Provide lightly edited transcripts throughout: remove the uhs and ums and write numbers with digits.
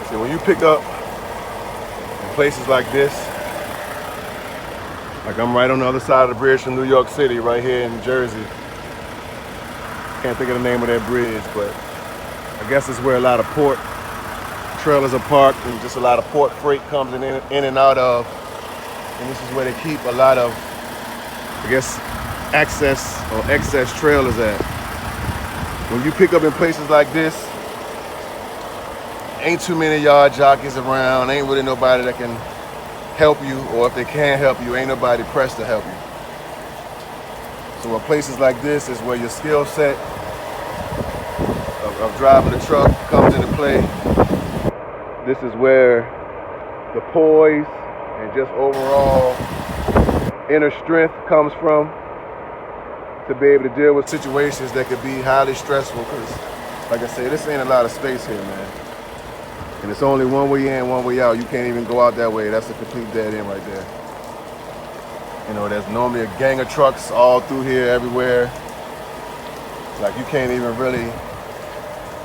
So when you pick up in places like this, like I'm right on the other side of the bridge from New York City, right here in Jersey. Can't think of the name of that bridge, but I guess it's where a lot of port trailers are parked and just a lot of port freight comes in and out of. And this is where they keep a lot of, I guess, access or excess trailers at. When you pick up in places like this, ain't too many yard jockeys around, ain't really nobody that can help you, or if they can't help you, ain't nobody pressed to help you. So in places like this is where your skill set of driving the truck comes into play. This is where the poise and just overall inner strength comes from to be able to deal with situations that could be highly stressful, because like I said, this ain't a lot of space here, man. And it's only one way in, one way out. You can't even go out that way. That's a complete dead end right there. You know, there's normally a gang of trucks all through here, everywhere. Like, you can't even really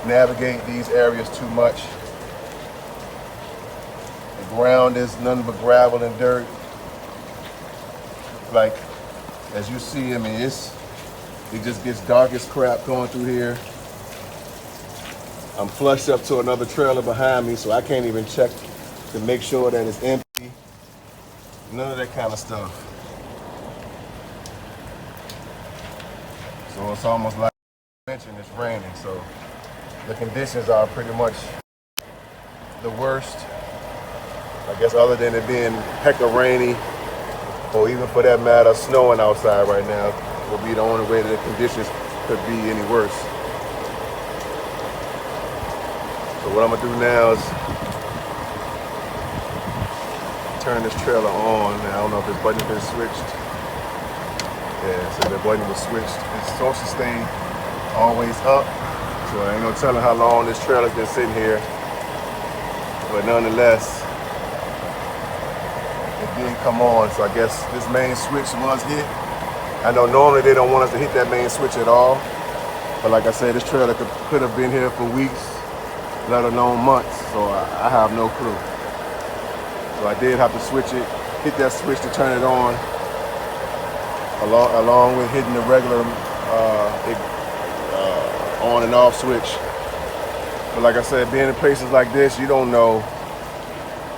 navigate these areas too much. The ground is nothing but gravel and dirt. Like, as you see, I mean, it just gets dark as crap going through here. I'm flushed up to another trailer behind me, so I can't even check to make sure that it's empty. None of that kind of stuff. So it's almost like I mentioned, it's raining, so the conditions are pretty much the worst. I guess other than it being hecka rainy, or even for that matter, snowing outside right now, will be the only way that the conditions could be any worse. So what I'm gonna do now is turn this trailer on. Now, I don't know if this button has been switched. Yeah, so the button was switched. It's supposed to stay always up. So I ain't no telling how long this trailer's been sitting here. But nonetheless, it did come on. So I guess this main switch was hit. I know normally they don't want us to hit that main switch at all. But like I said, this trailer could have been here for weeks, let alone months, so I have no clue. So I did have to switch it, hit that switch to turn it on, along with hitting the regular on and off switch. But like I said, being in places like this, you don't know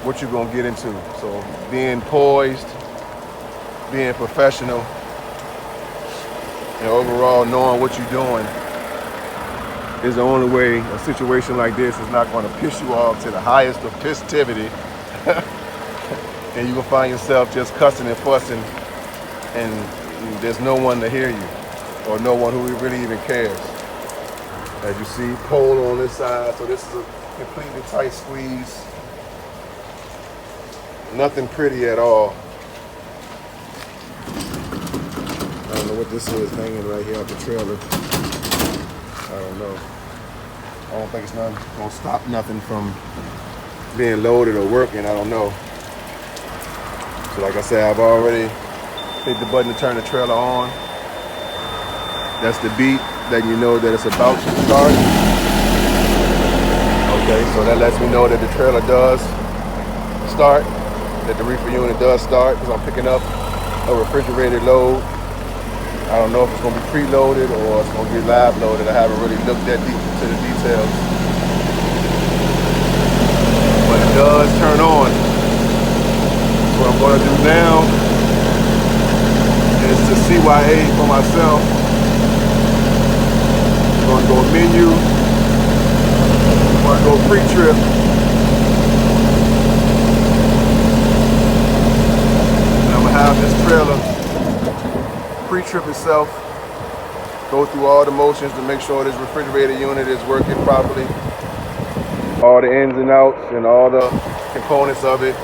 what you're gonna get into. So being poised, being professional, and overall knowing what you're doing is the only way a situation like this is not going to piss you off to the highest of festivity. And you will find yourself just cussing and fussing, and there's no one to hear you, or no one who really even cares. As you see, pole on this side, so this is a completely tight squeeze. Nothing pretty at all. I don't know what this is hanging right here off the trailer. I don't know. I don't think it's nothing gonna stop nothing from being loaded or working. I don't know. So like I said, I've already hit the button to turn the trailer on. That's the beep letting you know that it's about to start. Okay, so that lets me know that the trailer does start, that the reefer unit does start, because I'm picking up a refrigerated load. I don't know if it's going to be preloaded or it's going to be live loaded. I haven't really looked that deep into the details. But it does turn on. So what I'm going to do now is to CYA for myself. I'm going to go menu. I'm going to go pre-trip. And I'm going to have this trailer pre-trip itself, go through all the motions to make sure this refrigerator unit is working properly. All the ins and outs and all the components of it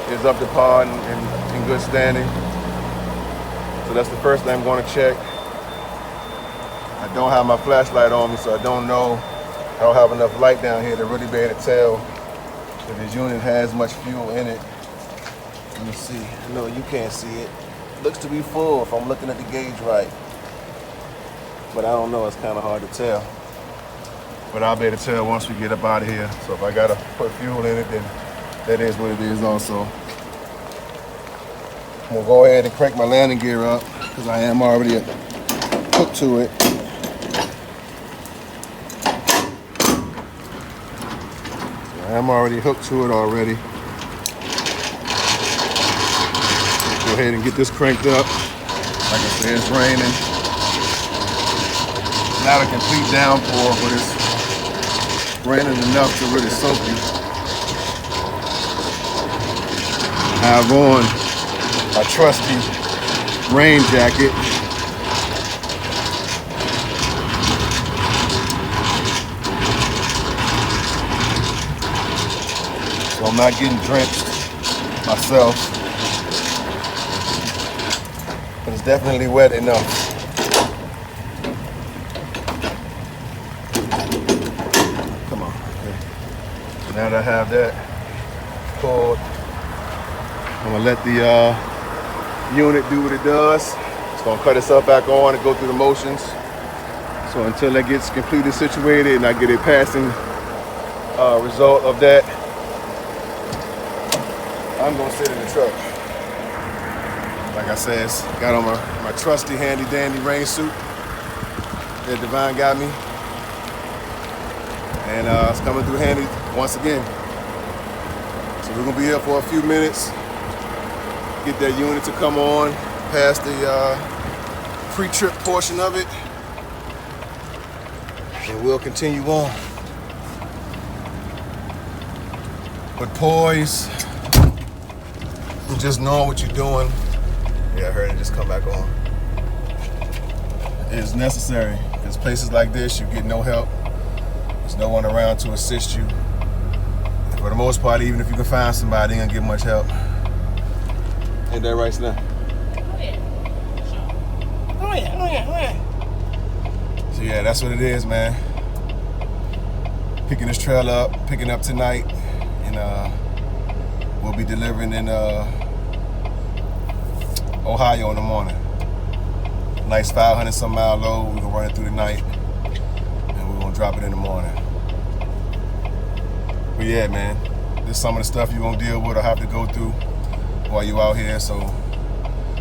is up to par and in good standing. So that's the first thing I'm going to check. I don't have my flashlight on me, so I don't know. I don't have enough light down here to really be able to tell if this unit has much fuel in it. Let me see. No, you can't see it. Looks to be full if I'm looking at the gauge right. But I don't know, it's kind of hard to tell. But I'll be able to tell once we get up out of here. So if I gotta put fuel in it, then that is what it is also. I'm gonna go ahead and crank my landing gear up because I am already hooked to it. So I am already hooked to it already. Go ahead and get this cranked up. Like I said, it's raining. Not a complete downpour, but it's raining enough to really soak you. I have on my trusty rain jacket. So I'm not getting drenched myself. But it's definitely wet enough. Come on. Okay. So now that I have that pulled, I'm gonna let the unit do what it does. It's gonna cut itself back on and go through the motions. So until that gets completely situated and I get a passing result of that, I'm gonna sit in the truck. Like I said, got on my trusty handy dandy rain suit that Divine got me. And it's coming through handy once again. So we're gonna be here for a few minutes, get that unit to come on past the pre-trip portion of it, and we'll continue on. But poise, and just knowing what you're doing, yeah, I heard it just come back on, is necessary. Because places like this, you get no help. There's no one around to assist you. And for the most part, even if you can find somebody, you ain't gonna get much help. Ain't that right, Slim? Oh yeah. Oh yeah. So yeah, that's what it is, man. Picking this trail up, picking up tonight, and we'll be delivering in Ohio in the morning. Nice 500 some mile load. We're gonna run it through the night, and we're gonna drop it in the morning. But yeah, man, this is some of the stuff you're gonna deal with or have to go through while you're out here. So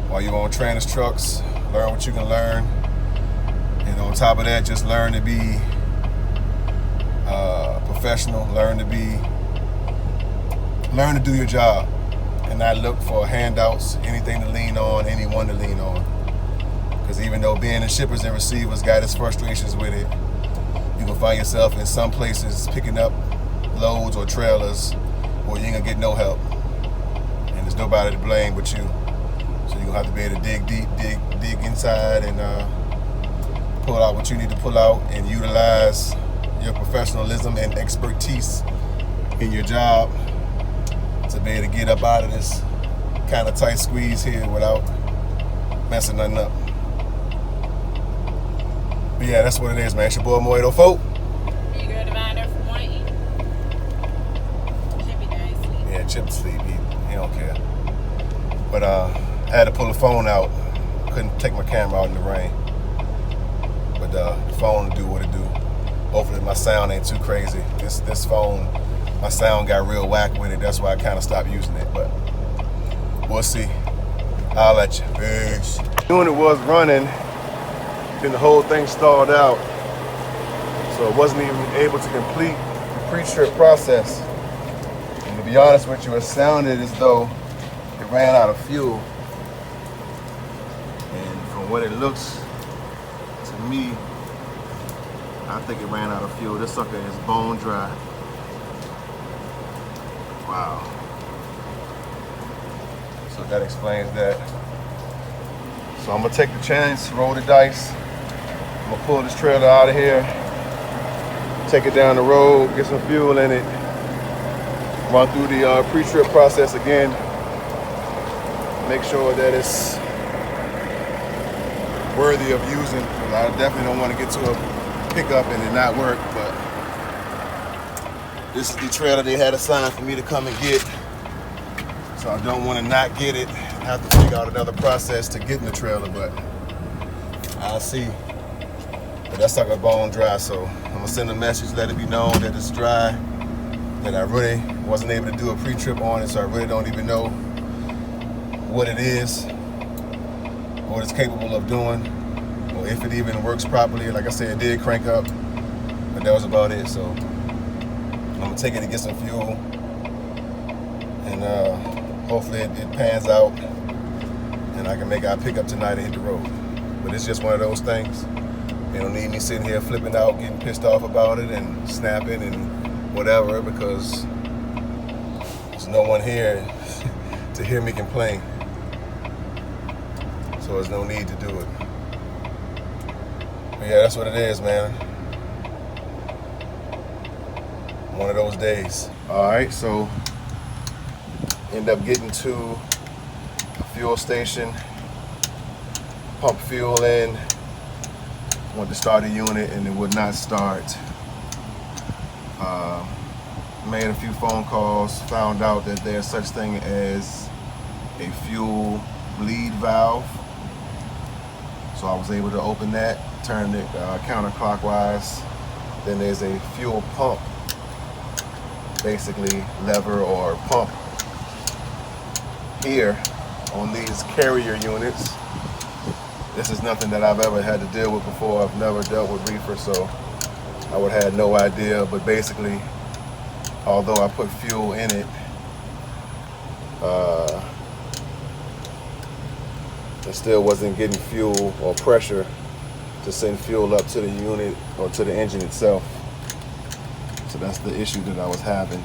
while you're on trainers trucks, learn what you can learn, and on top of that, just learn to be professional. Learn to do your job, and not look for handouts, anything to lean on, anyone to lean on. Because even though being in shippers and receivers got its frustrations with it, you can find yourself in some places picking up loads or trailers where you ain't gonna get no help. And there's nobody to blame but you. So you're gonna have to be able to dig deep, dig inside, and pull out what you need to pull out, and utilize your professionalism and expertise in your job to be able to get up out of this kind of tight squeeze here without messing nothing up. But yeah, that's what it is, man. It's your boy Mo 804. You girl Divine there from 1E. Chippy down sleep. Yeah, Chip sleep. He don't care. But I had to pull the phone out. Couldn't take my camera out in the rain. But the phone will do what it do. Hopefully my sound ain't too crazy. This phone, my sound got real whack with it. That's why I kind of stopped using it. But we'll see. I'll let you. Peace. Unit was running, then the whole thing stalled out. So it wasn't even able to complete the pre-trip process. And to be honest with you, it sounded as though it ran out of fuel. And from what it looks to me, I think it ran out of fuel. This sucker is bone dry. Wow. So that explains that. So I'm gonna take the chance, roll the dice. I'm gonna pull this trailer out of here, take it down the road, get some fuel in it, run through the pre-trip process again, make sure that it's worthy of using. I definitely don't want to get to a pickup and it not work, but this is the trailer they had assigned for me to come and get. So I don't want to not get it and have to figure out another process to get in the trailer, but I'll see. But that sucker bone dry, so I'm gonna send a message, let it be known that it's dry, that I really wasn't able to do a pre-trip on it, so I really don't even know what it is, what it's capable of doing, or if it even works properly. Like I said, it did crank up, but that was about it. So I'm gonna take it to get some fuel, and hopefully it pans out, and I can make our pickup tonight and hit the road. But it's just one of those things. You don't need me sitting here flipping out, getting pissed off about it and snapping and whatever, because there's no one here to hear me complain. So there's no need to do it. But yeah, that's what it is, man. One of those days. All right, so end up getting to a fuel station, pump fuel in, went to start a unit and it would not start. Made a few phone calls, found out that there's such thing as a fuel bleed valve. So I was able to open that, turn it counterclockwise. Then there's a fuel pump, basically lever or pump here on these carrier units. This is nothing that I've ever had to deal with before. I've never dealt with Reefer, so I would have had no idea. But basically, although I put fuel in it, it still wasn't getting fuel or pressure to send fuel up to the unit or to the engine itself. So that's the issue that I was having.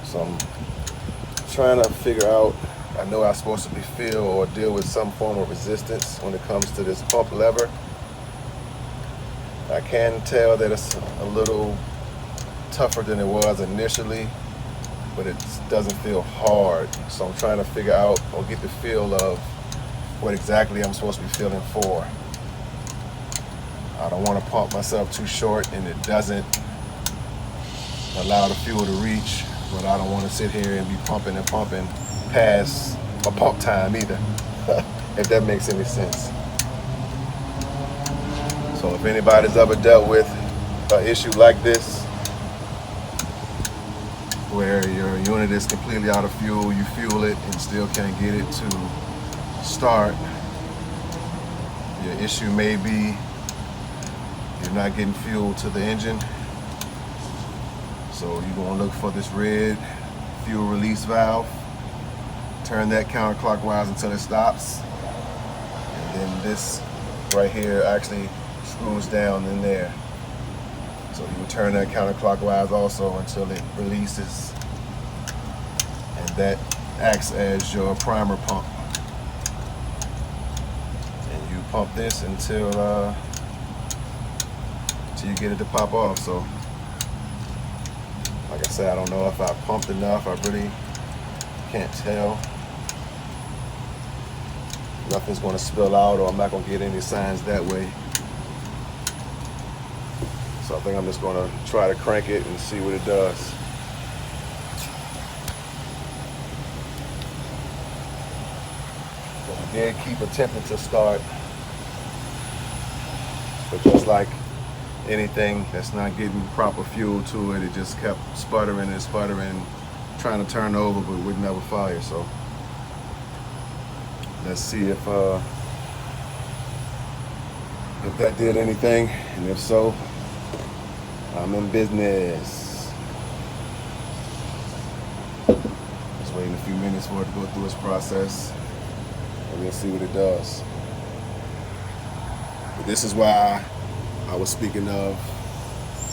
So I'm trying to figure out, I know I'm supposed to be feel or deal with some form of resistance when it comes to this pump lever. I can tell that it's a little tougher than it was initially, but it doesn't feel hard. So I'm trying to figure out or get the feel of what exactly I'm supposed to be feeling for. I don't want to pump myself too short and it doesn't allow the fuel to reach, but I don't want to sit here and be pumping and pumping past my pump time either, if that makes any sense. So if anybody's ever dealt with an issue like this, where your unit is completely out of fuel, you fuel it and still can't get it to start, your issue may be you're not getting fuel to the engine. So you're gonna look for this red fuel release valve, turn that counterclockwise until it stops, and then this right here actually screws down in there. So you would turn that counterclockwise also until it releases, and that acts as your primer pump. And you pump this until you get it to pop off. So like I said, I don't know if I pumped enough. I really can't tell. Nothing's going to spill out, or I'm not going to get any signs that way. So I think I'm just going to try to crank it and see what it does. But I did keep attempting to start, but just like anything that's not getting proper fuel to it, it just kept sputtering and sputtering, trying to turn over, but would never fire. So let's see if that did anything, and if so, I'm in business. Just waiting a few minutes for it to go through its process, and we'll see what it does. But this is why I was speaking of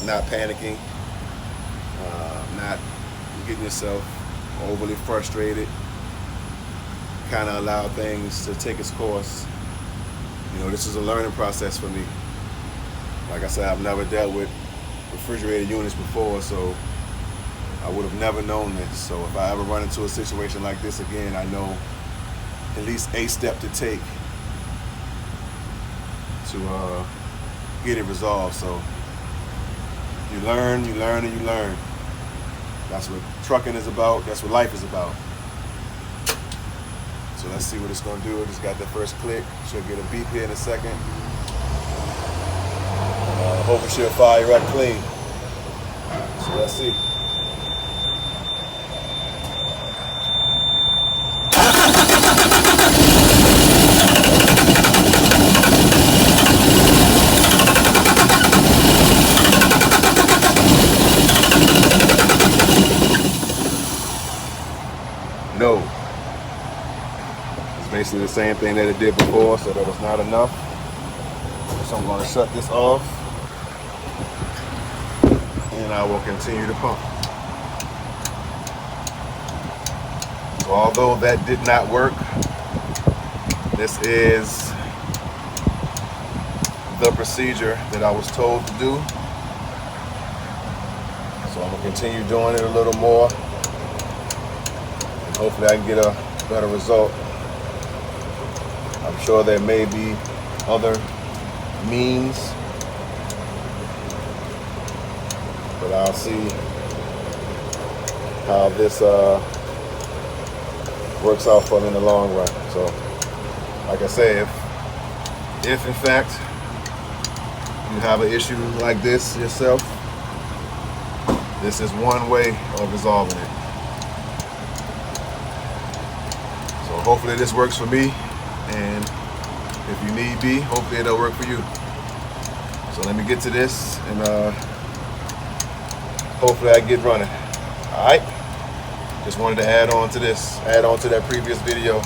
not panicking, not getting yourself overly frustrated, kind of allow things to take its course. You know, this is a learning process for me. Like I said, I've never dealt with refrigerated units before, so I would have never known this. So if I ever run into a situation like this again, I know at least a step to take to get it resolved. So you learn, and you learn. That's what trucking is about. That's what life is about. So let's see what it's gonna do. It just got the first click. She'll get a beep here in a second. Hopefully she'll fire right clean. So let's see. No. It's basically the same thing that it did before, so that was not enough. So I'm going to shut this off, and I will continue to pump. So although that did not work, this is the procedure that I was told to do. So I'm going to continue doing it a little more. Hopefully I can get a better result. I'm sure there may be other means, but I'll see how this works out for me in the long run. So, like I say, if in fact you have an issue like this yourself, this is one way of resolving it. Hopefully this works for me, and if you need be, hopefully it'll work for you. So let me get to this, and hopefully I get running. All right. Just wanted to add on to this, add on to that previous video.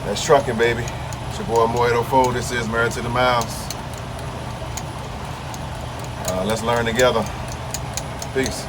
That's trucking, baby. It's your boy Moedo. This is Married to the Miles. Let's learn together. Peace.